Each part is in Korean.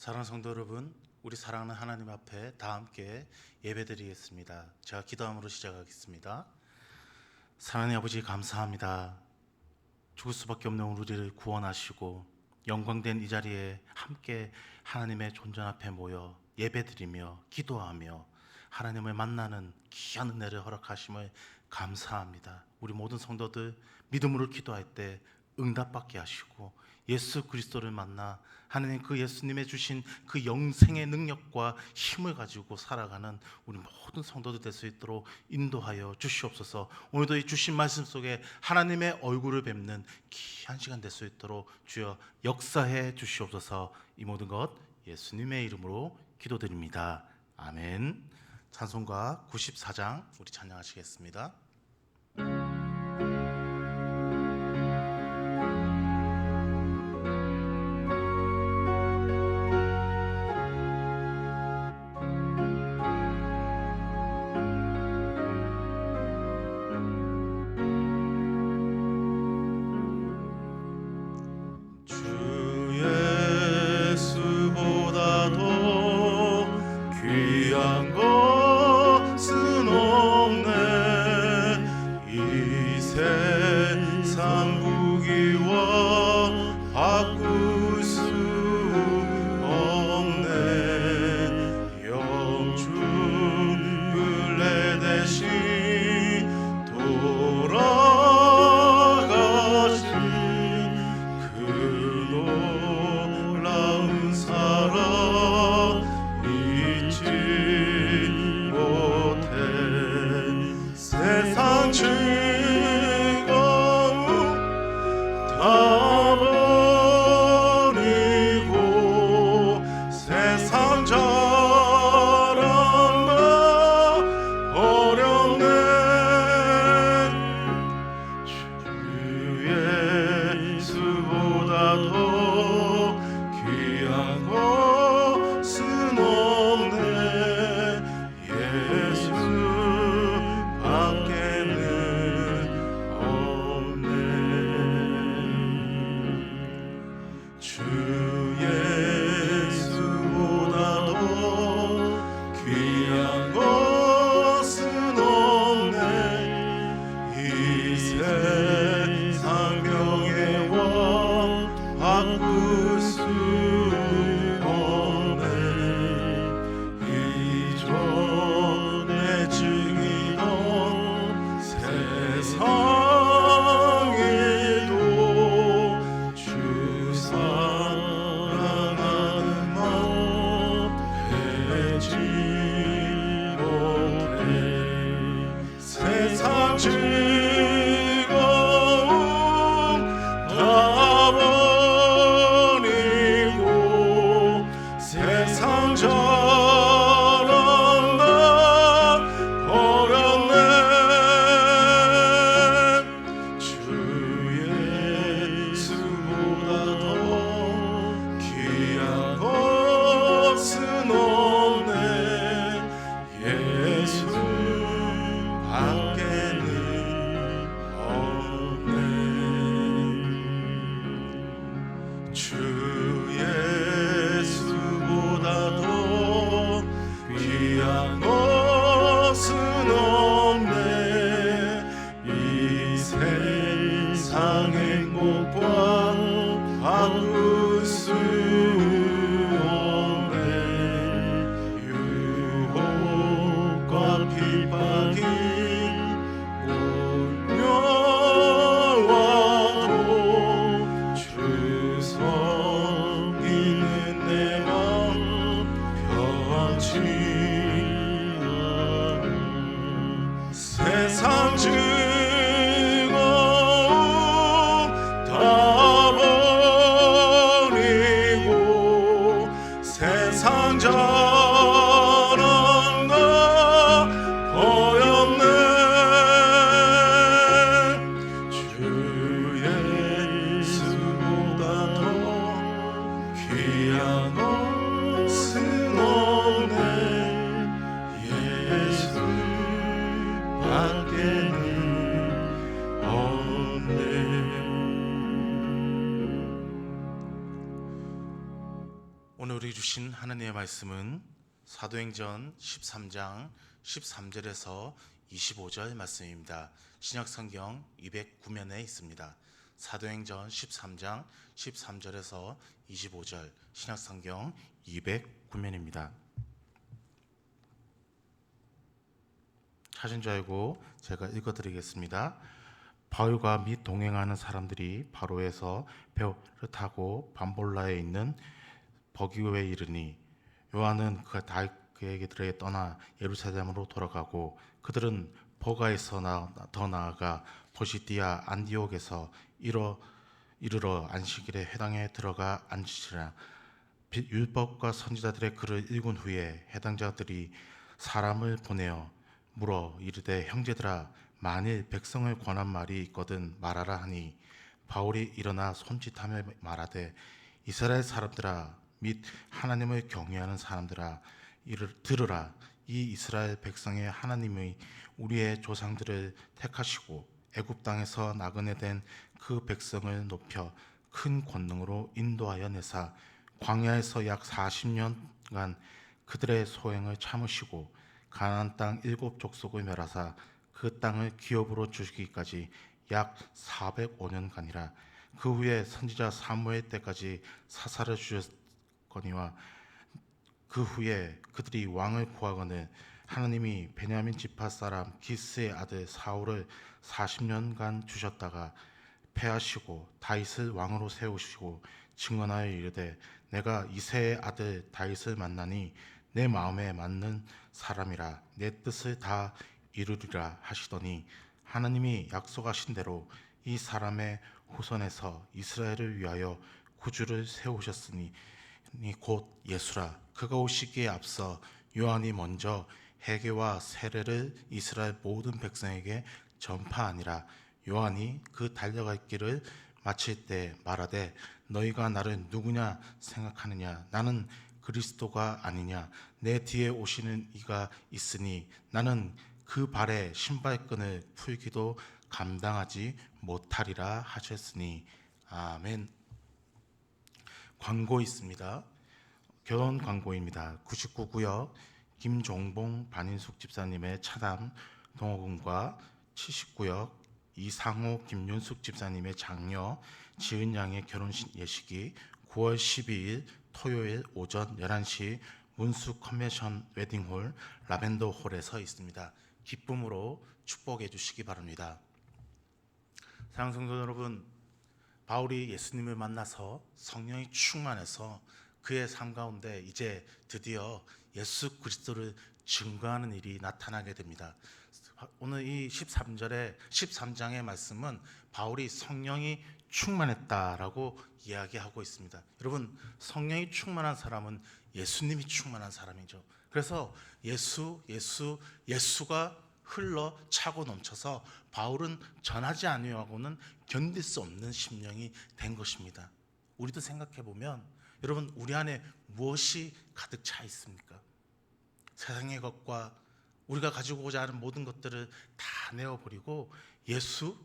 사랑하는 성도 여러분, 우리 사랑하는 하나님 앞에 다 함께 예배드리겠습니다. 제가 기도함으로 시작하겠습니다. 사랑하는 아버지, 감사합니다. 죽을 수밖에 없는 우리를 구원하시고 영광된 이 자리에 함께 하나님의 존전 앞에 모여 예배드리며 기도하며 하나님을 만나는 귀한 은혜를 허락하심을 감사합니다. 우리 모든 성도들 믿음으로 기도할 때 응답받게 하시고 예수 그리스도를 만나 하나님 그 예수님의 주신 그 영생의 능력과 힘을 가지고 살아가는 우리 모든 성도들 될 수 있도록 인도하여 주시옵소서. 오늘도 이 주신 말씀 속에 하나님의 얼굴을 뵙는 귀한 시간 될 수 있도록 주여 역사해 주시옵소서. 이 모든 것 예수님의 이름으로 기도드립니다. 아멘. 찬송가 94장 우리 찬양하시겠습니다. 주소 오늘 우리 주신 하나님의 말씀은 사도행전 13장 13절에서 25절 말씀입니다. 신약성경 209면에 있습니다. 사도행전 13장 13절에서 25절 신약성경 209면입니다. 찾은 줄 알고 제가 읽어드리겠습니다. 바울과 및 동행하는 사람들이 바로에서 배를 타고 밤볼라에 있는 버기오에 이르니 요한은 그에게 들에 떠나 예루살렘으로 돌아가고 그들은 버가에서 더 나아가 보시디아 안디옥에서 이르러 안식일에 회당에 들어가 앉으시라. 율법과 선지자들의 글을 읽은 후에 해당자들이 사람을 보내어 물어 이르되 형제들아 만일 백성을 권한 말이 있거든 말하라 하니 바울이 일어나 손짓하며 말하되 이스라엘 사람들아 및 하나님을 경외하는 사람들아 들으라. 이 이스라엘 백성의 하나님의 우리의 조상들을 택하시고 애굽 땅에서 나그네 된 그 백성을 높여 큰 권능으로 인도하여 내사 광야에서 약 40년간 그들의 소행을 참으시고 가나안 땅 7족속을 멸하사 그 땅을 기업으로 주시기까지 약 405년간이라. 그 후에 선지자 사무엘 때까지 사사를 주셨거니와 그 후에 그들이 왕을 구하거늘 하나님이 베냐민 지파 사람 기스의 아들 사울을 40년간 주셨다가 패하시고 다윗을 왕으로 세우시고 증언하여 이르되 내가 이새의 아들 다윗을 만나니 내 마음에 맞는 사람이라 내 뜻을 다 이루리라 하시더니 하나님이 약속하신 대로 이 사람의 후손에서 이스라엘을 위하여 구주를 세우셨으니 곧 예수라. 그가 오시기에 앞서 요한이 먼저 회개와 세례를 이스라엘 모든 백성에게 전파하니라. 요한이 그 달려갈 길을 마칠 때 말하되 너희가 나를 누구냐 생각하느냐 나는 그리스도가 아니냐 내 뒤에 오시는 이가 있으니 나는 그 발에 신발끈을 풀기도 감당하지 못하리라 하셨으니 아멘. 광고 있습니다. 결혼 광고입니다. 99구역 김종봉 반인숙 집사님의 차담 동호군과 70구역 이상호 김윤숙 집사님의 장녀 지은양의 결혼식 예식이 9월 12일 토요일 오전 11시 문수 컨벤션 웨딩홀 라벤더 홀에서 있습니다. 기쁨으로 축복해 주시기 바랍니다. 사랑하는 성도 여러분, 바울이 예수님을 만나서 성령이 충만해서 그의 삶 가운데 이제 드디어 예수 그리스도를 증거하는 일이 나타나게 됩니다. 오늘 이 13장의 말씀은 바울이 성령이 충만했다라고 이야기하고 있습니다. 여러분, 성령이 충만한 사람은 예수님이 충만한 사람이죠. 그래서 예수가 흘러 차고 넘쳐서 바울은 전하지 아니하고는 견딜 수 없는 심령이 된 것입니다. 우리도 생각해 보면 여러분, 우리 안에 무엇이 가득 차 있습니까? 세상의 것과 우리가 가지고 오자 하는 모든 것들을 다 내어버리고 예수로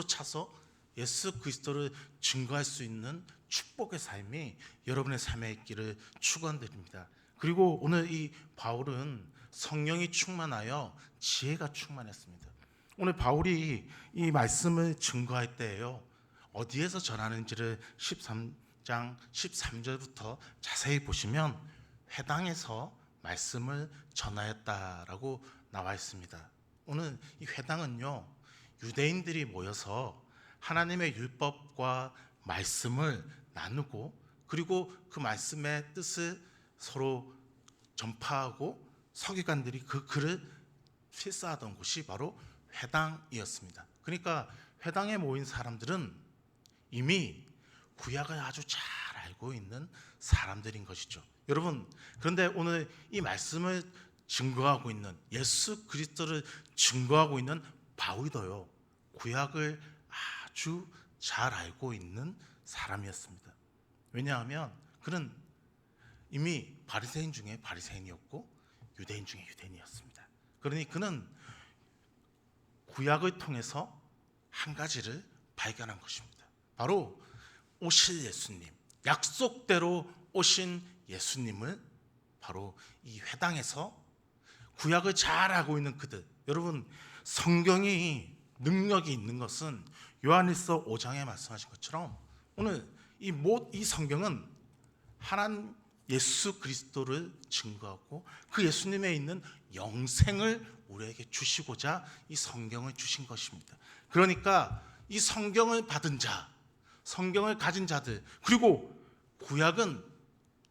차서 예수 그리스도를 증거할 수 있는 축복의 삶이 여러분의 삶에 있기를 축원드립니다. 그리고 오늘 이 바울은 성령이 충만하여 지혜가 충만했습니다. 오늘 바울이 이 말씀을 증거할 때에요, 어디에서 전하는지를 13장 13절부터 자세히 보시면 회당에서 말씀을 전하였다라고 나와 있습니다. 오늘 이 회당은요, 유대인들이 모여서 하나님의 율법과 말씀을 나누고 그리고 그 말씀의 뜻을 서로 전파하고 서기관들이 그 글을 필사하던 곳이 바로 회당이었습니다. 그러니까 회당에 모인 사람들은 이미 구약을 아주 잘 알고 있는 사람들인 것이죠. 여러분, 그런데 오늘 이 말씀을 증거하고 있는 예수 그리스도를 증거하고 있는 바울도요, 구약을 아주 잘 알고 있는 사람이었습니다. 왜냐하면 그는 이미 바리새인 중에 바리새인이었고 유대인 중에 유대인이었습니다. 그러니 그는 구약을 통해서 한 가지를 발견한 것입니다. 바로 오실 예수님, 약속대로 오신 예수님을 바로 이 회당에서 구약을 잘 알고 있는 그들, 여러분, 성경이 능력이 있는 것은 요한일서 5장에 말씀하신 것처럼 오늘 이 성경은 하나님 예수 그리스도를 증거하고 그 예수님에 있는 영생을 우리에게 주시고자 이 성경을 주신 것입니다. 그러니까 이 성경을 받은 자, 성경을 가진 자들, 그리고 구약은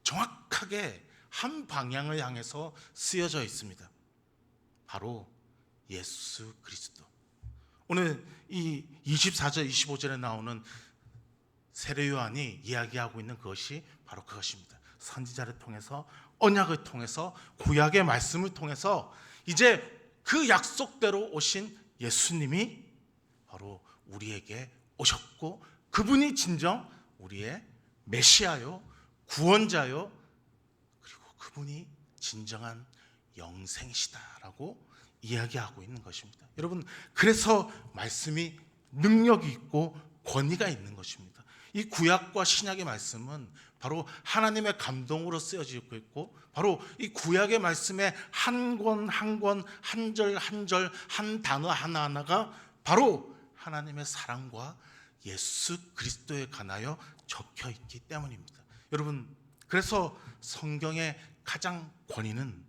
정확하게 한 방향을 향해서 쓰여져 있습니다. 바로 예수 그리스도. 오늘 이 24절 25절에 나오는 세례 요한이 이야기하고 있는 그것이 바로 그것입니다. 선지자를 통해서, 언약을 통해서, 구약의 말씀을 통해서 이제 그 약속대로 오신 예수님이 바로 우리에게 오셨고, 그분이 진정 우리의 메시아요, 구원자요, 그리고 그분이 진정한 영생이시다라고 이야기하고 있는 것입니다. 여러분, 그래서 말씀이 능력이 있고 권위가 있는 것입니다. 이 구약과 신약의 말씀은 바로 하나님의 감동으로 쓰여지고 있고, 바로 이 구약의 말씀의 한 권 한 권, 한 절 한 절, 한 단어 하나하나가 바로 하나님의 사랑과 예수 그리스도에 관하여 적혀 있기 때문입니다. 여러분, 그래서 성경의 가장 권위는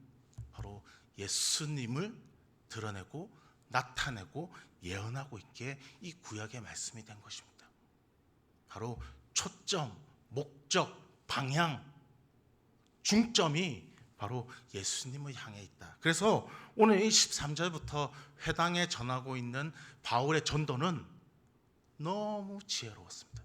바로 예수님을 드러내고 나타내고 예언하고 있기에 이 구약의 말씀이 된 것입니다. 바로 초점, 목적, 방향, 중점이 바로 예수님을 향해 있다. 그래서 오늘 이 13절부터 회당에 전하고 있는 바울의 전도는 너무 지혜로웠습니다.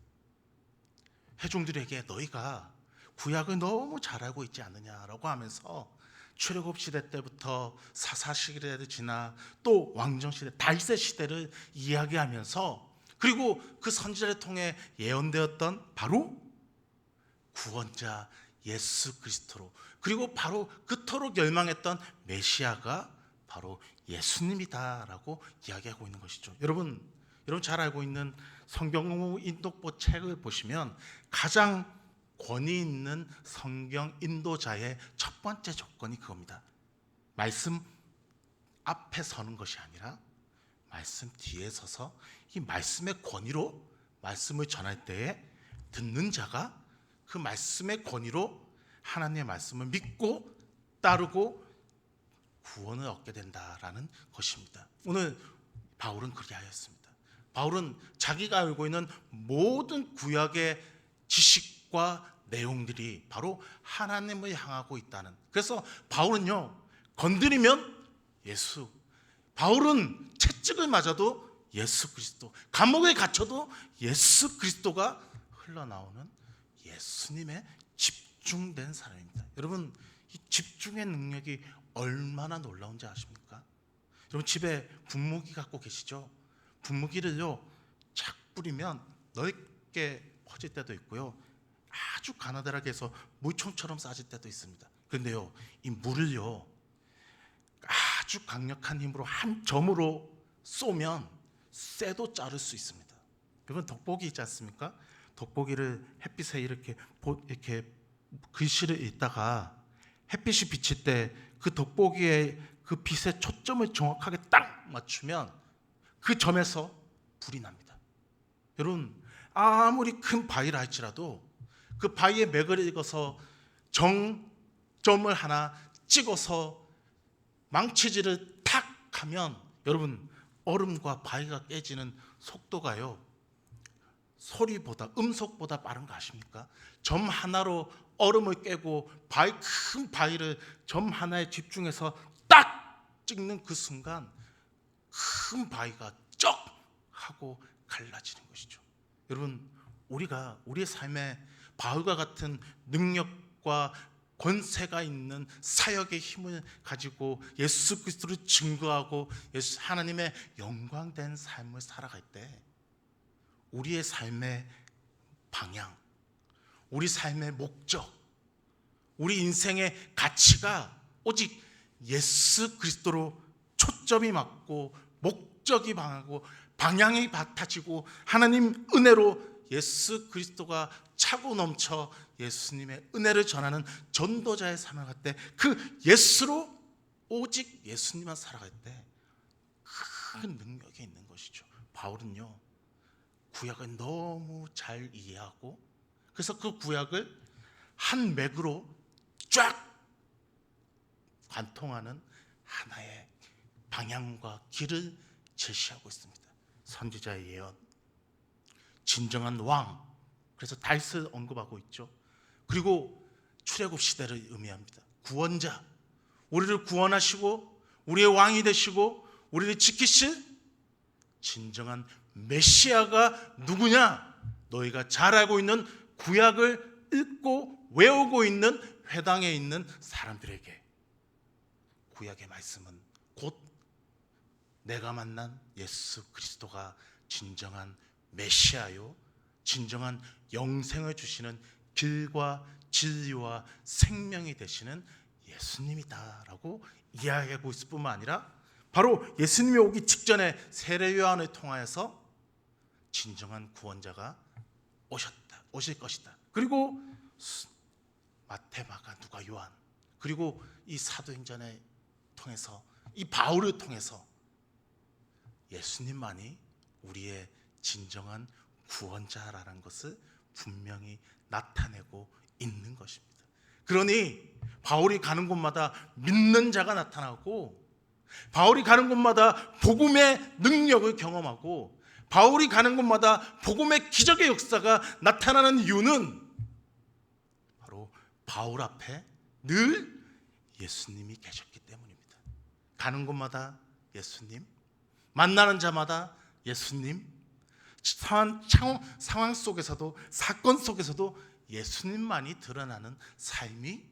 회중들에게 너희가 구약을 너무 잘 알고 있지 않느냐라고 하면서 출애굽 시대 때부터 사사 시대를 지나 또 왕정 시대, 다윗의 시대를 이야기하면서, 그리고 그 선지자를 통해 예언되었던 바로 구원자 예수 그리스도로, 그리고 바로 그토록 열망했던 메시아가 바로 예수님이다라고 이야기하고 있는 것이죠. 여러분 잘 알고 있는 성경 인독보 책을 보시면 가장 권위 있는 성경 인도자의 첫 번째 조건이 그겁니다. 말씀 앞에 서는 것이 아니라 말씀 뒤에 서서 이 말씀의 권위로 말씀을 전할 때에 듣는 자가 그 말씀의 권위로 하나님의 말씀을 믿고 따르고 구원을 얻게 된다라는 것입니다. 오늘 바울은 그렇게 하였습니다. 바울은 자기가 알고 있는 모든 구약의 지식과 내용들이 바로 하나님을 향하고 있다는, 그래서 바울은요, 건드리면 예수, 바울은 채찍을 맞아도 예수 그리스도, 감옥에 갇혀도 예수 그리스도가 흘러나오는 예수님의 집중된 사람입니다. 여러분, 이 집중의 능력이 얼마나 놀라운지 아십니까? 여러분, 집에 분무기 갖고 계시죠? 분무기를요 착 뿌리면 넓게 퍼질 때도 있고요, 아주 가느다랗게 해서 물총처럼 쏴질 때도 있습니다. 그런데요, 이 물을요 아주 강력한 힘으로 한 점으로 쏘면 쇠도 자를 수 있습니다. 여러분, 돋보기 있지 않습니까? 돋보기를 햇빛에 이렇게 글씨를 읽다가 햇빛이 비칠 때 그 돋보기에 그 빛의 초점을 정확하게 딱 맞추면 그 점에서 불이 납니다. 여러분, 아무리 큰 바위라 할지라도 그 바위에 맥을 읽어서 정점을 하나 찍어서 망치질을 탁 하면, 여러분, 얼음과 바위가 깨지는 속도가요 소리보다, 음속보다 빠른 거 아십니까? 점 하나로 얼음을 깨고 큰 바위를 점 하나에 집중해서 딱 찍는 그 순간 큰 바위가 쩍 하고 갈라지는 것이죠. 여러분, 우리가 우리의 삶에 바울과 같은 능력과 권세가 있는 사역의 힘을 가지고 예수 그리스도를 증거하고 하나님의 영광된 삶을 살아갈 때 우리의 삶의 방향, 우리 삶의 목적, 우리 인생의 가치가 오직 예수 그리스도로 초점이 맞고 목적이 방하고 방향이 같아지고 하나님 은혜로 예수 그리스도가 차고 넘쳐 예수님의 은혜를 전하는 전도자의 삶을 갈 때 그 예수로 오직 예수님만 살아갈 때 큰 능력이 있는 것이죠. 바울은요, 구약을 너무 잘 이해하고 그래서 그 구약을 한 맥으로 쫙 관통하는 하나의 방향과 길을 제시하고 있습니다. 선지자의 예언, 진정한 왕, 그래서 다윗을 언급하고 있죠. 그리고 출애굽 시대를 의미합니다. 구원자, 우리를 구원하시고 우리의 왕이 되시고 우리를 지키실 진정한 메시아가 누구냐? 너희가 잘 알고 있는 구약을 읽고 외우고 있는 회당에 있는 사람들에게 구약의 말씀은 곧 내가 만난 예수 그리스도가 진정한 메시아요, 진정한 영생을 주시는 길과 진리와 생명이 되시는 예수님이다라고 이야기하고 있을 뿐만 아니라 바로 예수님이 오기 직전에 세례 요한을 통하여서 진정한 구원자가 오실 것이다. 그리고 마태, 마가, 누가, 요한, 그리고 이 사도행전을 통해서 이 바울을 통해서 예수님만이 우리의 진정한 구원자라는 것을 분명히 나타내고 있는 것입니다. 그러니 바울이 가는 곳마다 믿는 자가 나타나고 바울이 가는 곳마다 복음의 능력을 경험하고 바울이 가는 곳마다 복음의 기적의 역사가 나타나는 이유는 바로 바울 앞에 늘 예수님이 계셨기 때문입니다. 가는 곳마다 예수님, 만나는 자마다 예수님, 상황 속에서도 사건 속에서도 예수님만이 드러나는 삶이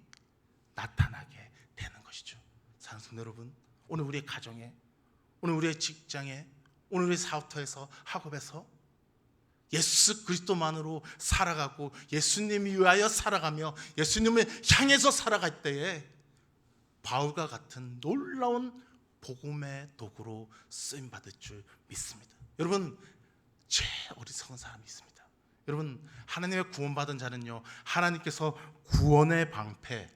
나타나게 되는 것이죠. 사랑하는 성도 여러분, 오늘 우리의 가정에, 오늘 우리의 직장에, 오늘 우리의 사업터에서, 학업에서 예수 그리스도만으로 살아가고 예수님 위하여 살아가며 예수님을 향해서 살아갈 때에 바울과 같은 놀라운 복음의 도구로 쓰임받을 줄 믿습니다. 여러분, 제 어리석은 사람이 있습니다. 여러분, 하나님의 구원받은 자는요, 하나님께서 구원의 방패,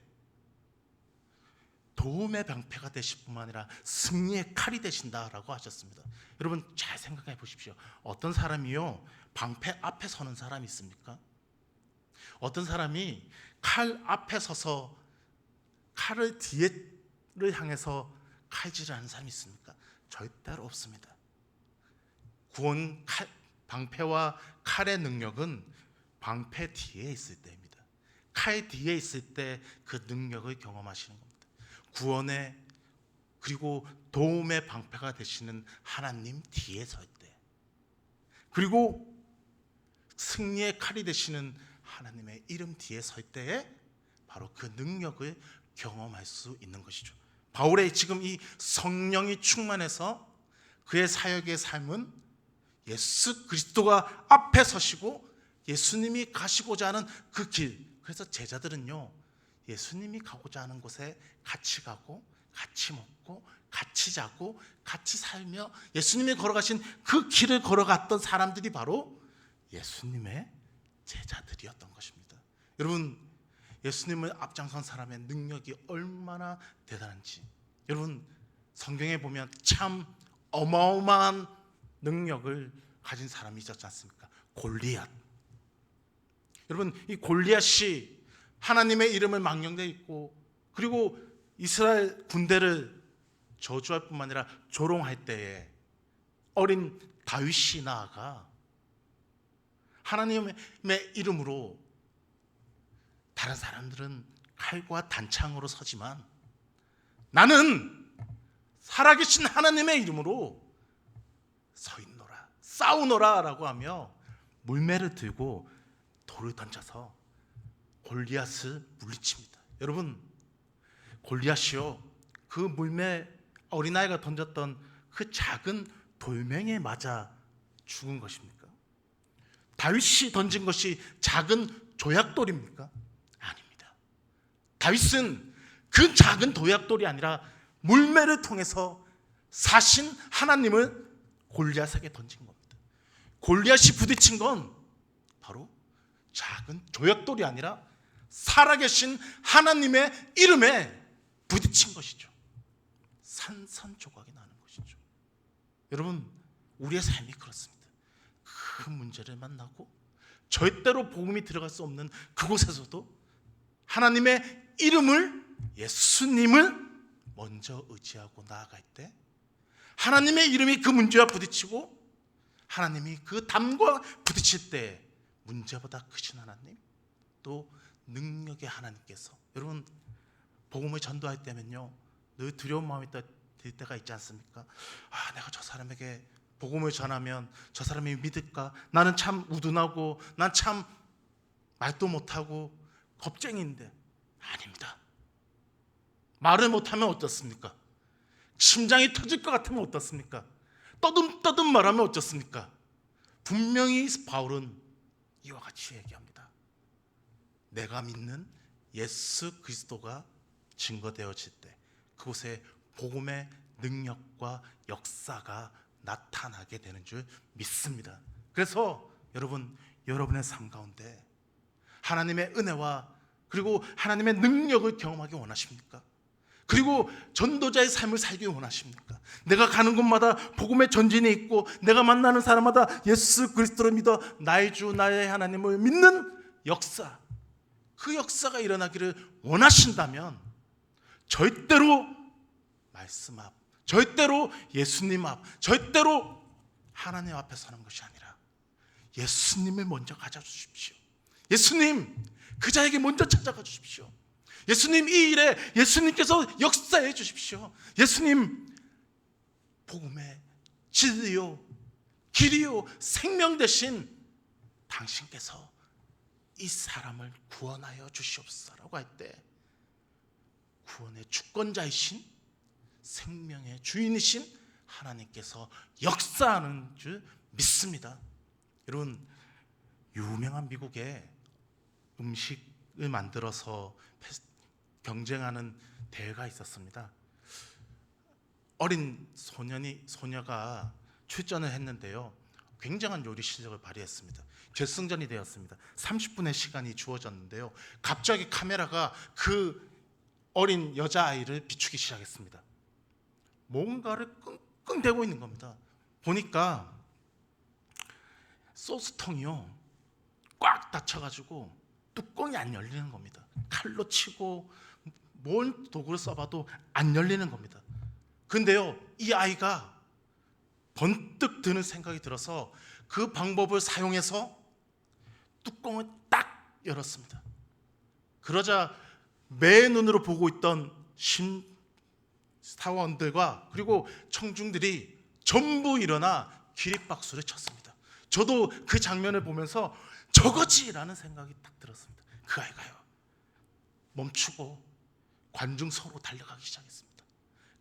도움의 방패가 되실 뿐만 아니라 승리의 칼이 되신다라고 하셨습니다. 여러분, 잘 생각해 보십시오. 어떤 사람이요, 방패 앞에 서는 사람이 있습니까? 어떤 사람이 칼 앞에 서서 칼을 뒤를 향해서 칼질을 하는 사람이 있습니까? 절대로 없습니다. 구원 방패와 칼의 능력은 방패 뒤에 있을 때입니다. 칼 뒤에 있을 때 그 능력을 경험하시는 겁니다. 구원의 그리고 도움의 방패가 되시는 하나님 뒤에 설 때, 그리고 승리의 칼이 되시는 하나님의 이름 뒤에 설 때에 바로 그 능력을 경험할 수 있는 것이죠. 바울의 지금 이 성령이 충만해서 그의 사역의 삶은 예수 그리스도가 앞에 서시고 예수님이 가시고자 하는 그 길, 그래서 제자들은요, 예수님이 가고자 하는 곳에 같이 가고 같이 먹고 같이 자고 같이 살며 예수님이 걸어가신 그 길을 걸어갔던 사람들이 바로 예수님의 제자들이었던 것입니다. 여러분, 예수님을 앞장선 사람의 능력이 얼마나 대단한지, 여러분, 성경에 보면 참 어마어마한 능력을 가진 사람이 있었지 않습니까? 골리앗. 여러분, 이 골리앗이 하나님의 이름을 망령되어 있고 그리고 이스라엘 군대를 저주할 뿐만 아니라 조롱할 때에 어린 다윗이 나아가 하나님의 이름으로, 다른 사람들은 칼과 단창으로 서지만 나는 살아계신 하나님의 이름으로 서있노라, 싸우노라 라고 하며 물매를 들고 돌을 던져서 골리앗을 물리칩니다. 여러분, 골리앗이요, 그 물매 어린아이가 던졌던 그 작은 돌멩이에 맞아 죽은 것입니까? 다윗이 던진 것이 작은 조약돌입니까? 아닙니다. 다윗은 그 작은 도약돌이 아니라 물매를 통해서 사신 하나님을 골리앗에게 던진 겁니다. 골리앗이 부딪힌 건 작은 조약돌이 아니라 살아계신 하나님의 이름에 부딪힌 것이죠. 산산조각이 나는 것이죠. 여러분, 우리의 삶이 그렇습니다. 그 문제를 만나고 절대로 복음이 들어갈 수 없는 그곳에서도 하나님의 이름을, 예수님을 먼저 의지하고 나아갈 때 하나님의 이름이 그 문제와 부딪히고 하나님이 그 담과 부딪힐 때 문제보다 크신 하나님, 또 능력의 하나님께서, 여러분 복음을 전도할 때면요 늘 두려운 마음이 들 때가 있지 않습니까? 내가 저 사람에게 복음을 전하면 저 사람이 믿을까? 나는 참 우둔하고 난 참 말도 못하고 겁쟁이인데. 아닙니다. 말을 못하면 어떻습니까? 심장이 터질 것 같으면 어떻습니까? 떠듬떠듬 말하면 어떻습니까? 분명히 바울은 이와 같이 얘기합니다. 내가 믿는 예수 그리스도가 증거되어질 때 그곳에 복음의 능력과 역사가 나타나게 되는 줄 믿습니다. 그래서 여러분, 여러분의 삶 가운데 하나님의 은혜와 그리고 하나님의 능력을 경험하기 원하십니까? 그리고 전도자의 삶을 살기 원하십니까? 내가 가는 곳마다 복음의 전진이 있고 내가 만나는 사람마다 예수 그리스도를 믿어 나의 주 나의 하나님을 믿는 역사, 그 역사가 일어나기를 원하신다면 절대로 말씀 앞, 절대로 예수님 앞, 절대로 하나님 앞에 서는 것이 아니라 예수님을 먼저 가져주십시오. 예수님, 그 자에게 먼저 찾아가 주십시오. 예수님, 이 일에 예수님께서 역사해 주십시오. 예수님, 복음의 진리요 길이요 생명 되신 당신께서 이 사람을 구원하여 주시옵소서라고 할 때 구원의 주권자이신 생명의 주인이신 하나님께서 역사하는 줄 믿습니다. 여러분, 유명한 미국의 음식을 만들어서 경쟁하는 대회가 있었습니다. 어린 소녀가 출전을 했는데요, 굉장한 요리 실력을 발휘했습니다. 결승전이 되었습니다. 30분의 시간이 주어졌는데요, 갑자기 카메라가 그 어린 여자아이를 비추기 시작했습니다. 뭔가를 끙끙대고 있는 겁니다. 보니까 소스통이요 꽉 닫혀가지고 뚜껑이 안 열리는 겁니다. 칼로 치고 뭔 도구를 써봐도 안 열리는 겁니다. 근데요, 이 아이가 번뜩 드는 생각이 들어서 그 방법을 사용해서 뚜껑을 딱 열었습니다. 그러자 매 눈으로 보고 있던 사원들과 그리고 청중들이 전부 일어나 기립박수를 쳤습니다. 저도 그 장면을 보면서 저거지라는 생각이 딱 들었습니다. 그 아이가요 멈추고 관중석으로 달려가기 시작했습니다.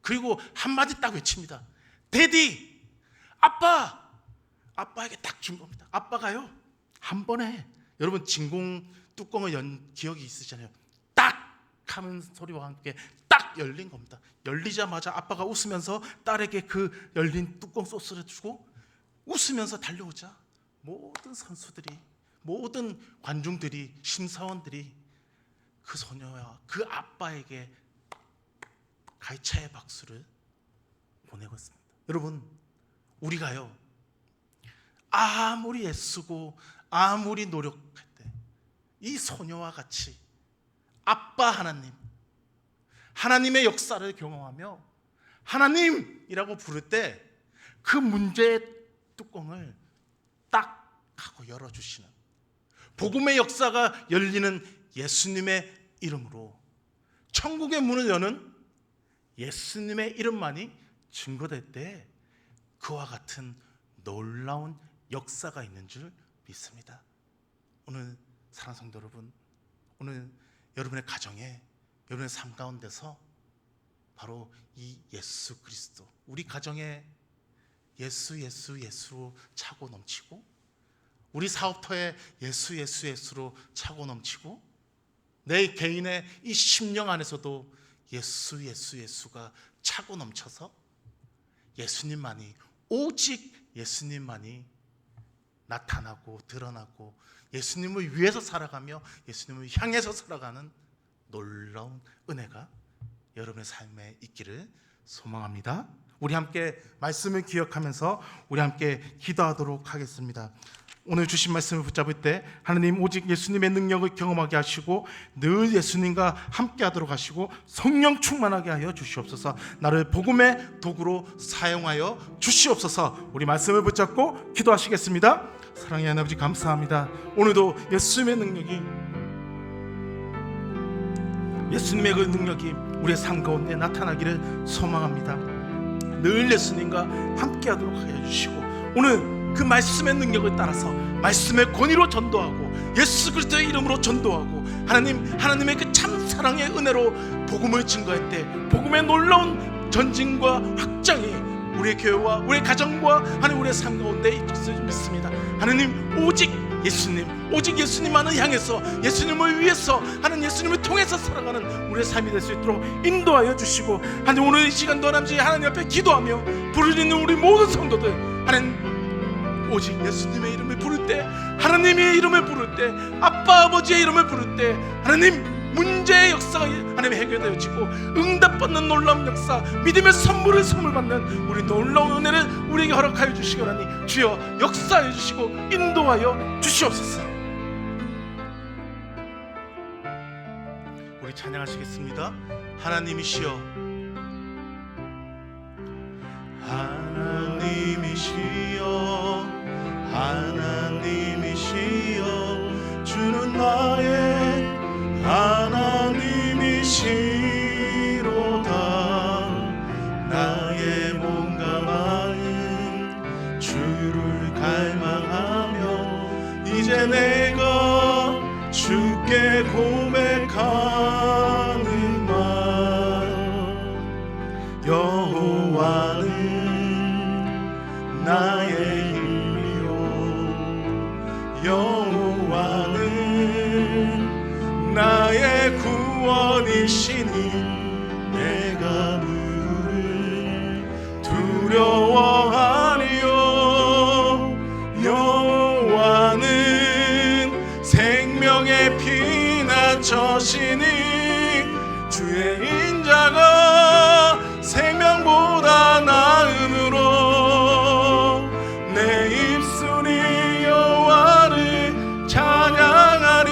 그리고 한마디 딱 외칩니다. 데디, 아빠! 아빠에게 딱 준 겁니다. 아빠가요 한 번에, 여러분 진공 뚜껑을 연 기억이 있으시잖아요. 딱 하는 소리와 함께 딱 열린 겁니다. 열리자마자 아빠가 웃으면서 딸에게 그 열린 뚜껑 소스를 주고 웃으면서 달려오자 모든 선수들이, 모든 관중들이, 심사원들이 그 소녀와 그 아빠에게 가이차의 박수를 보내고 있습니다. 여러분, 우리가요 아무리 애쓰고 아무리 노력할 때 이 소녀와 같이 아빠 하나님, 하나님의 역사를 경험하며 하나님이라고 부를 때 그 문제의 뚜껑을 딱 하고 열어주시는, 복음의 역사가 열리는 예수님의 이름으로 천국의 문을 여는 예수님의 이름만이 증거될 때 그와 같은 놀라운 역사가 있는 줄 믿습니다. 오늘 사랑하는 성도 여러분, 오늘 여러분의 가정에, 여러분의 삶 가운데서 바로 이 예수 그리스도, 우리 가정에 예수로 차고 넘치고, 우리 사업터에 예수로 차고 넘치고, 내 개인의 이 심령 안에서도 예수가 차고 넘쳐서 예수님만이, 오직 예수님만이 나타나고 드러나고 예수님을 위해서 살아가며 예수님을 향해서 살아가는 놀라운 은혜가 여러분의 삶에 있기를 소망합니다. 우리 함께 말씀을 기억하면서 우리 함께 기도하도록 하겠습니다. 오늘 주신 말씀을 붙잡을 때 하나님 오직 예수님의 능력을 경험하게 하시고 늘 예수님과 함께 하도록 하시고 성령 충만하게 하여 주시옵소서. 나를 복음의 도구로 사용하여 주시옵소서. 우리 말씀을 붙잡고 기도하시겠습니다. 사랑의 하나님 아버지 감사합니다. 오늘도 예수님의 그 능력이 우리의 삶 가운데 나타나기를 소망합니다. 늘 예수님과 함께 하도록 하여 주시고 오늘 그 말씀의 능력을 따라서 말씀의 권위로 전도하고 예수 그리스도의 이름으로 전도하고 하나님의 그 참 사랑의 은혜로 복음을 증거할 때 복음의 놀라운 전진과 확장이 우리의 교회와 우리의 가정과 하나님 우리의 삶 가운데 있을 줄 믿습니다. 하나님 오직 예수님만을 향해서 예수님을 위해서 하나님 예수님을 통해서 살아가는 우리의 삶이 될 수 있도록 인도하여 주시고 하나님 오늘 이 시간도 하나님 앞에 기도하며 부르짖는 우리 모든 성도들 하나님 오직 예수님의 이름을 부를 때 하나님의 이름을 부를 때 아빠 아버지의 이름을 부를 때 하나님 문제의 역사가 하나님 해결되어지고 응답받는 놀라운 역사 믿음의 선물 받는 우리 놀라운 은혜를 우리에게 허락하여 주시기 원하니 주여 역사하여 주시고 인도하여 주시옵소서. 우리 찬양하시겠습니다. 하나님이시여 하나님이시여 주는 나의 하나님이시로다. 나의 몸과 마음 주를 갈망하며 이제 내가 주께 고백하는 말 여호와는 나의 여호와는 나의 구원이시니 내가 누구를 두려워하리요. 여호와는 생명의 피난처시니 주의 인자가 생명보다 나음으로 내 입술이 여호와를 찬양하리.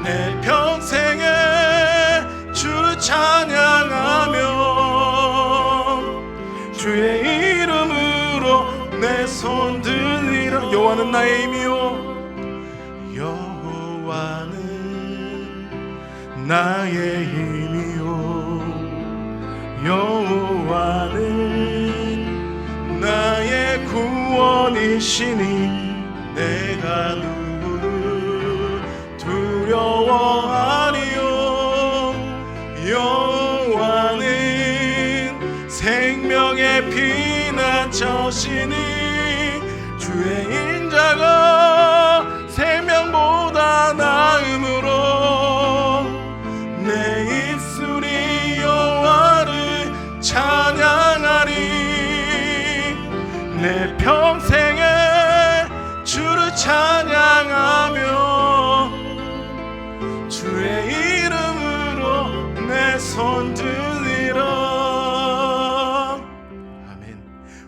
내 평생에 주를 찬양하며 주의 이름으로 내 손 들리라. 여호와는 나의 힘이요 여호와는 나의 힘이요 여호와는 나의 구원이시니 내가 누구를 두려워하리요. 여호와는 생명의 피난처시니 주의 인자가 생명보다 나음으로 내 입술이 여호와를 찬양하리. 내 평생에 주를 찬양하며 주의 이름으로 내 손 들리라. 아멘.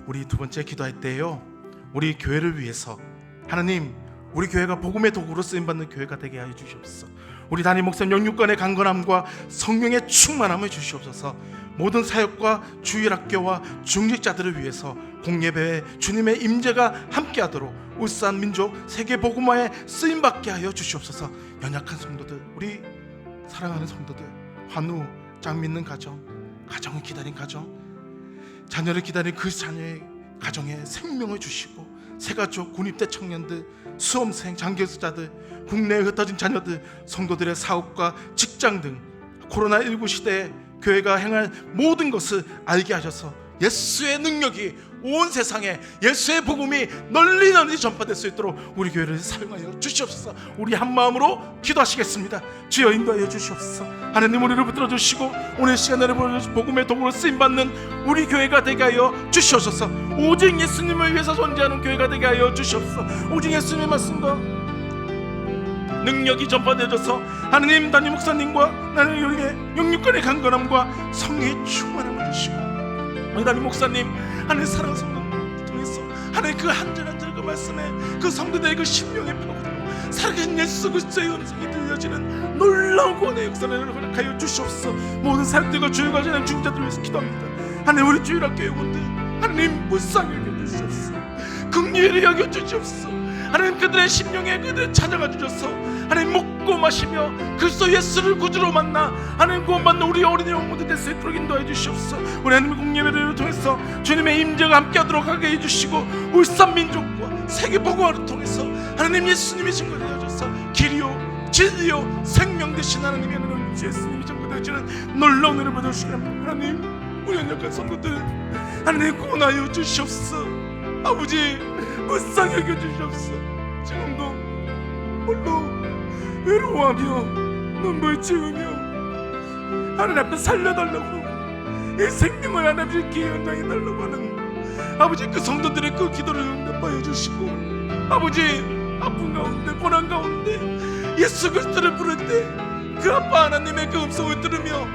우리 두 번째 기도할 때요 우리 교회를 위해서 하나님 우리 교회가 복음의 도구로 쓰임받는 교회가 되게 하여 주시옵소서. 우리 담임 목사님 영육간의 강건함과 성령의 충만함을 주시옵소서. 모든 사역과 주일학교와 중직자들을 위해서 공예배에 주님의 임재가 함께하도록 울산 민족 세계 복음화에 쓰임받게 하여 주시옵소서. 연약한 성도들, 우리 사랑하는 성도들, 환우, 짝 믿는 가정, 가정을 기다린 가정, 자녀를 기다린 그 자녀의 가정에 생명을 주시고 새가족, 군입대 청년들, 수험생, 장교수자들, 국내에 흩어진 자녀들, 성도들의 사업과 직장 등 코로나19 시대에 교회가 행할 모든 것을 알게 하셔서 예수의 능력이 온 세상에 예수의 복음이 널리 전파될 수 있도록 우리 교회를 사용하여 주시옵소서. 우리 한 마음으로 기도하시겠습니다. 주여 인도하여 주시옵소서. 하나님 우리를 붙들어 주시고 오늘 시간을 복음의 도구로 쓰임받는 우리 교회가 되게 하여 주시옵소서. 오직 예수님을 위해서 존재하는 교회가 되게 하여 주시옵소서. 오직 예수님의 말씀과 능력이 전파되어져서 하나님 담임 목사님과 나는 우리의 영육간의 강건함과 성령의 충만함을 주시고 우리 담임 목사님 하나님 사랑하는 성도들 통해서 하나님 그 한 절 한 절 그 말씀에 그 성도들의 그 심령에 파고들고 살아계신 예수 그리스도의 음성이 들려지는 놀라운 구원의 역사를 허락하여 주시옵소서. 모든 사역들과 주일과 전의 중자들을 위해서 기도합니다. 하나님 우리 주일학교 회원들 하나님 불쌍히 여겨주시옵소서. 긍휼히 여겨주시옵소서. 하나님 그들의 심령에 그들을 찾아가 주셔서 하나님 먹고 마시며 그리스도 예수를 구주로 만나 하나님 구원받는 우리 어린이 영혼들 될 수 있도록 인도해 주시옵소서. 우리 하나님의 공예배를 통해서 주님의 임재가 함께하도록 하게 해주시고 울산 민족과 세계 복음화를 통해서 하나님 예수님이 증거되어 주셔서 길이요 진리요 생명 되신 하나님의 하나님 예수님이 증거되어지는 놀라운 은혜를 받으시기 바랍니다. 하나님 우리 연약한 성도들 하나님 구원하여 주시옵소서. 아버지 불쌍히 여겨주시옵소서. 지금도 홀로 외로워하며 눈물 지으며 하나님 앞에 살려달라고 이 생명을 하나님 기회 연장해달라고 하는 아버지 그 성도들의 그 기도를 응답하여 주시고 아버지 아픈 가운데 고난 가운데 예수 그리스도를 부를 때 그 아빠 하나님의 그 음성을 들으며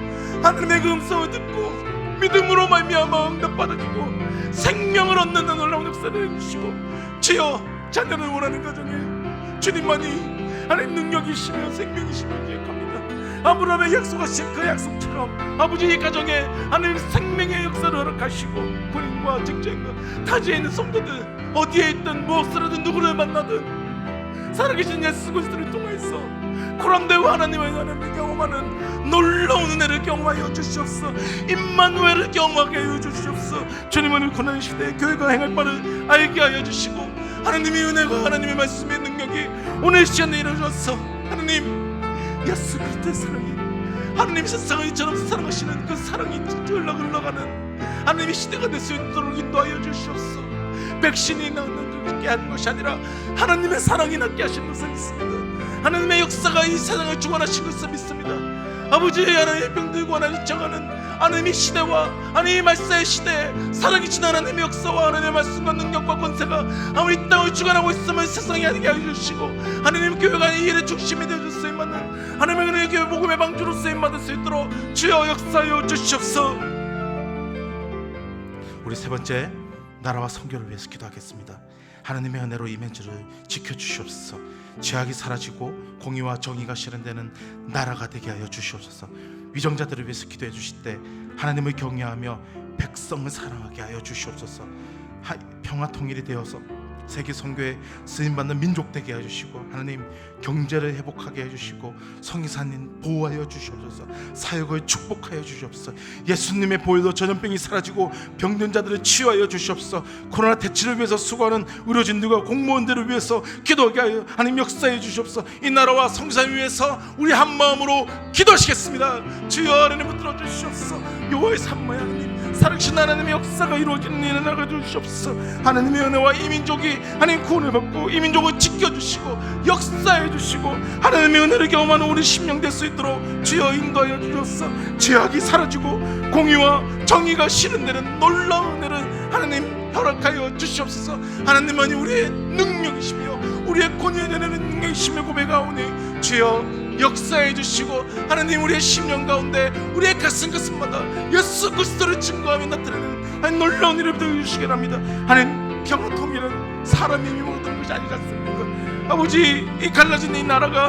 하나님의 그 음성을 듣고 믿음으로 말미암아 응답받아주고 생명을 얻는 놀라운 역사를 해주시고 주여 자녀를 원하는 가정에 주님만이 하나님 능력이시며 생명이시며 기억합니다. 아브라함의 약속하신 그 약속처럼 아버지 이 가정에 하나님 생명의 역사를 허락하시고 군인과 직장과 타지에 있는 성도들 어디에 있든 무엇을 하든 누구를 만나든 살아계신 예수 그리스도를 통해서 고난대와 하나님의 경험하는 놀라운 은혜를 경험하여 주시옵소서. 임마누엘을 경험하게 하여 주시옵소서. 주님은 고난 시대에 교회가 행할 바를 알게 하여 주시고 하나님의 은혜가 하나님의 말씀의 능력이 오늘 시간에 이루어져서 하나님 예수 그리스도의 사랑이 하나님 세상을 이처럼 사랑하시는 그 사랑이 흘러가는 하나님의 시대가 될 수 있도록 인도하여 주시옵소서. 백신이 낫게 하는 것이 아니라 하나님의 사랑이 낫게 하시는 것을 믿습니다. 하나님의 역사가 이 세상을 주관하신 것을 믿습니다. 아버지 하나님의 병들고 하나님 정하는 하나님의 시대와 하나님의 말세의 시대에 살아계신 하나님의 역사와 하나님의 말씀과 능력과 권세가 아무리 땅을 주관하고 있음을 세상에 하게 해주시고 하나님 교회가 이 일의 중심이 되어줄 수 있는 하나님의 은혜의 교회 복음의 방주로 쓰임받을 수 있도록 주여 역사하여 주시옵소서. 우리 세 번째 나라와 선교를 위해서 기도하겠습니다. 하나님의 은혜로 이면지를 지켜주시옵소서. 죄악이 사라지고 공의와 정의가 실현되는 나라가 되게 하여 주시옵소서. 위정자들을 위해서 기도해 주실 때 하나님을 경외하며 백성을 사랑하게 하여 주시옵소서. 평화 통일이 되어서 세계 선교에 쓰임받는 민족 되게 해주시고 하나님 경제를 회복하게 해주시고 성의사님 보호하여 주시옵소서. 사역을 축복하여 주시옵소서. 예수님의 보혈로 전염병이 사라지고 병든 자들을 치유하여 주시옵소서. 코로나 대치를 위해서 수고하는 의료진들과 공무원들을 위해서 기도하게 하여 하나님 역사해 주시옵소서. 이 나라와 성사를 위해서 우리 한 마음으로 기도하시겠습니다. 주여 하나님 붙들어 주시옵소서. 여호와의 산모야 하나님 살아계신 하나님의 역사가 이루어지는 일을 나가 주시옵소서. 하나님의 은혜와 이 민족이 하나님 구원을 받고 이 민족을 지켜주시고 역사해 주시고 하나님의 은혜를 경험하는 우리 심령 될 수 있도록 주여 인도하여 주옵소서. 죄악이 사라지고 공의와 정의가 실현되는 놀라운 은혜를 하나님 허락하여 주시옵소서. 하나님만이 우리의 능력이시며 우리의 권위에 되는 능력이시며 고백하오니 주여 역사해 주시고 하나님 우리의 심령 가운데 우리의 가슴마다 예수 그리스도를 증거하며 나타내는 하나님 놀라운 일을 보여주시기 바랍니다. 하나님 평화 통일은 사람이 미모던 것이 아니지 않습니까? 아버지 이 갈라진 이 나라가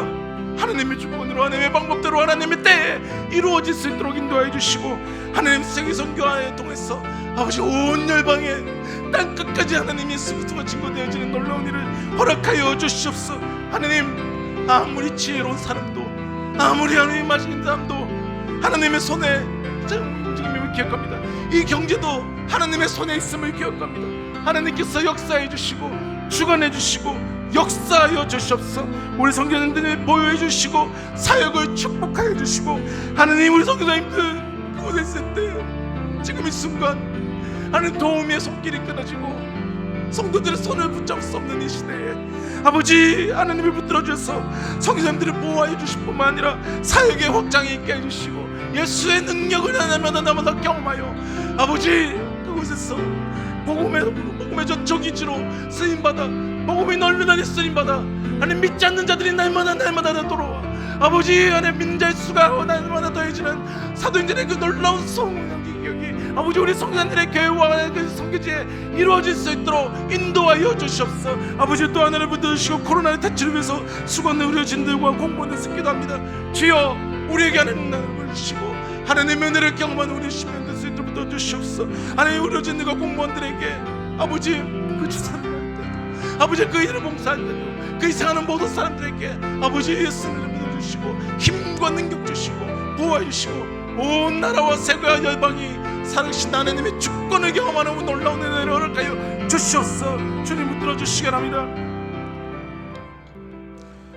하나님의 주권으로 하나님의 방법대로 하나님의 때에 이루어질 수 있도록 인도해 주시고 하나님 세계 선교화에 통해서 아버지 온 열방에 땅 끝까지 하나님 예수 그리스도가 증거되어지는 놀라운 일을 허락하여 주시옵소서. 하나님 아무리 지혜로운 사람도 아무리 하나님 맞은 사람도 하나님의 손에 움직임을 기억합니다. 이 경제도 하나님의 손에 있음을 기억합니다. 하나님께서 역사해 주시고 주관해 주시고 역사하여 주시옵소서. 우리 성도님들 보호해 주시고 사역을 축복하여 주시고 하나님 우리 성도님들 구원했을 때 지금 이 순간 하나님 도움의 손길이 끊어지고 성도들의 손을 붙잡을 수 없는 이 시대에 아버지 하나님을 붙들어 주셔서 성도님들을 보호해 주실 뿐만 아니라 사역의 확장이 있게 해주시고 예수의 능력을 하나마다 경험하여 아버지 그곳에서 복음의 전초기지로 쓰임받아 복음이 널리 쓰임받아 하나님 믿지 않는 자들이 날마다 돌아와 아버지 하나님 믿는 자의 수가 날마다 더해지는 사도행전의 그 놀라운 성령의 기억이 아버지 우리 성도들의 교회와 그 선교지에 이루어질 수 있도록 인도하여 주시옵소서. 아버지 또 하나를 붙드시고 코로나의 퇴치를 위해서 수고하는 의료진들과 공무원들 쓰기도 합니다. 주여 우리에게 하나님을 주시고 하나님의 은혜를 경험하는 우리 시민 될 수 있도록 붙어주시옵소서. 하나님 의료진들과 공무원들에게 아버지 그 주사를 아버지 그 일을 봉사할 때도 그 이상하는 모든 사람들에게 아버지 예수님을 믿어주시고 힘과 능력 주시고 보호해 주시고 온 나라와 세계와 열방이 살아계신 하나님의 주권을 경험하는 놀라운 은혜를 허락하여 주시옵소서. 주님 붙들어 주시기 바랍니다.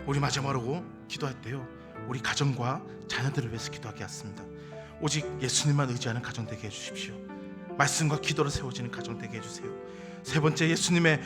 우리 마지막으로 기도할 때요 우리 가정과 자녀들을 위해서 기도하게 하였습니다. 오직 예수님만 의지하는 가정 되게 해주십시오. 말씀과 기도로 세워지는 가정 되게 해주세요. 세 번째 예수님의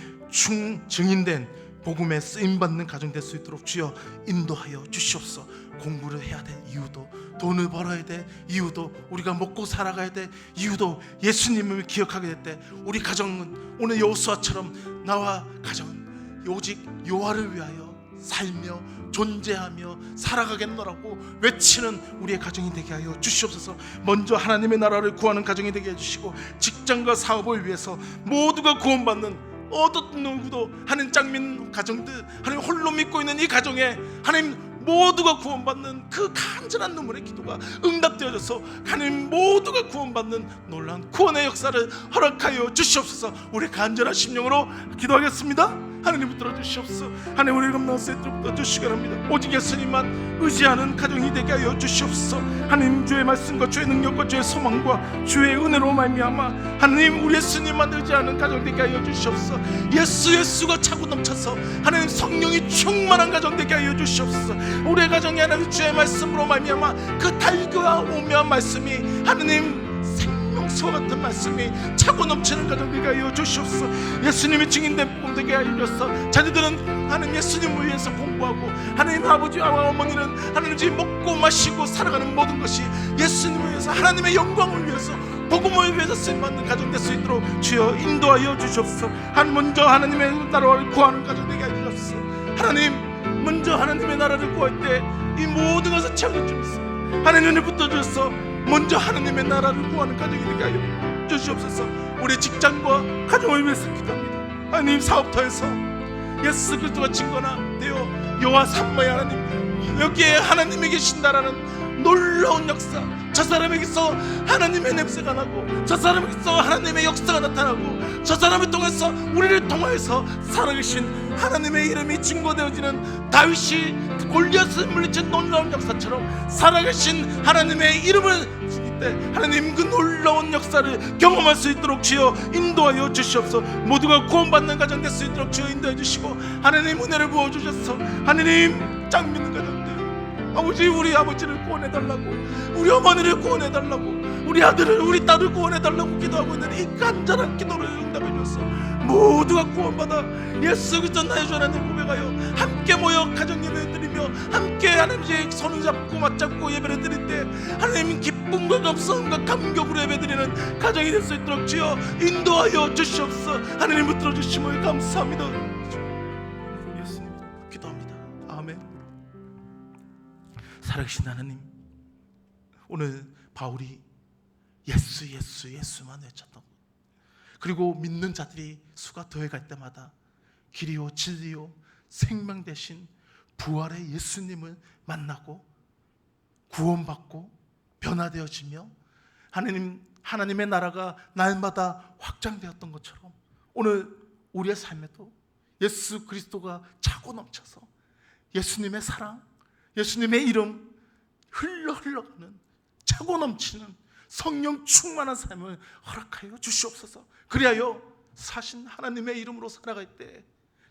증인된 복음에 쓰임받는 가정 될 수 있도록 주여 인도하여 주시옵소서. 공부를 해야 될 이유도 돈을 벌어야 될 이유도 우리가 먹고 살아가야 될 이유도 예수님을 기억하게 될 때 우리 가정은 오늘 여호수아처럼 나와 가정은 오직 여호와를 위하여 살며 존재하며 살아가겠노라고 외치는 우리의 가정이 되게 하여 주시옵소서. 먼저 하나님의 나라를 구하는 가정이 되게 해주시고 직장과 사업을 위해서 모두가 구원받는 어떤 누구도 하나님 짝민 가정들 하나님 홀로 믿고 있는 이 가정에 하나님 모두가 구원받는 그 간절한 눈물의 기도가 응답되어져서 하나님 모두가 구원받는 놀라운 구원의 역사를 허락하여 주시옵소서. 우리 간절한 심령으로 기도하겠습니다. 하나님 붙들어 주시옵소서. 하나님 우리를 감당할 붙들어 주시기 바랍니다. 오직 예수님만 의지하는 가정이 되게 하여 주시옵소서. 하나님 주의 말씀과 주의 능력과 주의 소망과 주의 은혜로 말미암아 하나님 우리 예수님만 의지하는 가정 되게 하여 주시옵소서. 예수가 차고 넘쳐서 하나님 성령이 충만한 가정 되게 하여 주시옵소서. 우리의 가정에 하나님 주의 말씀으로 말미암아 그 달교와 오묘한 말씀이 하나님 생명수와 같은 말씀이 차고 넘치는 가정 되게 하여 주시옵소서. 예수님이 증인된 복음 되게 하여 주셔서 자녀들은 하나님 예수님을 위해서 공부하고 하나님 아버지와 어머니는 하나님 집 먹고 마시고 살아가는 모든 것이 예수님을 위해서 하나님의 영광을 위해서 복음을 위해서 쓰임받는 가정 될 수 있도록 주여 인도하여 주시옵소서. 먼저 하나님의 나라를 구하는 가정 되게 하여 주옵소서. 하나님 먼저 하나님의 나라를 구할 때 이 모든 것을 채워줄 줄 믿습니다. 하나님을 붙들어줘서 먼저 하나님의 나라를 구하는 가정이 되게 하여 주시옵소서. 우리 직장과 가정을 위해서 기도합니다. 하나님 사업터에서 예수 그리스도가 증거되어 여호와 삼마의 하나님 여기에 하나님이 계신다라는 놀라운 역사, 저 사람에게서 하나님의 냄새가 나고 저 사람에게서 하나님의 역사가 나타나고 저 사람을 통해서 우리를 통하여서 살아계신 하나님의 이름이 증거되어지는 다윗이 골리앗을 물리친 놀라운 역사처럼 살아계신 하나님의 이름을 지킬 때 하나님 그 놀라운 역사를 경험할 수 있도록 주여 인도하여 주시옵소서. 모두가 구원받는 가정 될 수 있도록 주여 인도해 주시고 하나님 은혜를 부어주셔서 하나님 짱 믿는 가정들 아버지 우리 아버지를 구원해달라고 우리 어머니를 구원해달라고 우리 아들을 우리 딸을 구원해달라고 기도하고 있는 이 간절한 기도를 응답해 주셔서 모두가 구원받아 예수 그리스도 나의 주 하나님 고백하여 함께 모여 가정 예배를 드리며 함께 하나님의 손을 잡고 맞잡고 예배를 드릴 때 하나님 기쁨과 감사함과 감격으로 예배 드리는 가정이 될 수 있도록 주여 인도하여 주시옵소서. 하나님 붙들어 주심을 감사합니다. 예수님 기도합니다. 아멘. 살아계신 하나님 오늘 바울이 예수만 외쳤던 그리고 믿는 자들이 수가 더해갈 때마다 길이요 진리요 생명 대신 부활의 예수님을 만나고 구원받고 변화되어지며 하나님의 나라가 날마다 확장되었던 것처럼 오늘 우리의 삶에도 예수 그리스도가 차고 넘쳐서 예수님의 사랑 예수님의 이름 흘러가는 차고 넘치는 성령 충만한 삶을 허락하여 주시옵소서. 그리하여 사신 하나님의 이름으로 살아갈 때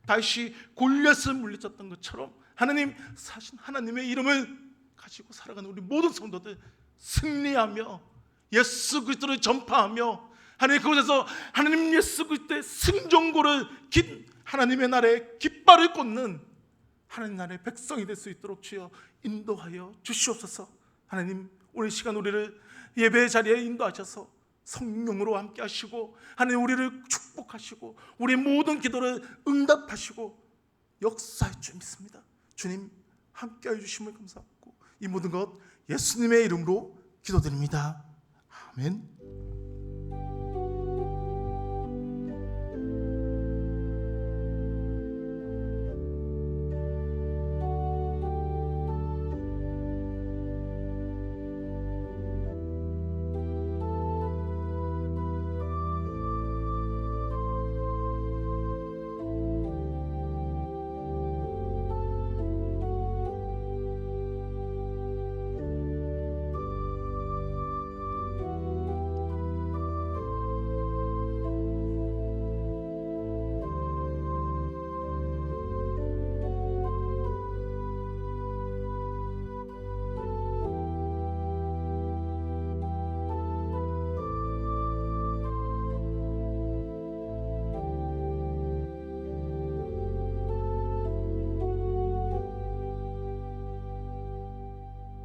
다윗이 골리앗을 물리쳤던 것처럼 하나님 사신 하나님의 이름을 가지고 살아가는 우리 모든 성도들 승리하며 예수 그리스도를 전파하며 하나님 그곳에서 하나님 예수 그리스도의 승전고를 긴 하나님의 나라의 깃발을 꽂는 하나님 나라의 백성이 될 수 있도록 주여 인도하여 주시옵소서. 하나님 오늘 시간 우리를 예배의 자리에 인도하셔서 성령으로 함께 하시고 하나님 우리를 축복하시고 우리 모든 기도를 응답하시고 역사할 줄 믿습니다. 주님 함께해 주심을 감사하고 이 모든 것 예수님의 이름으로 기도드립니다. 아멘.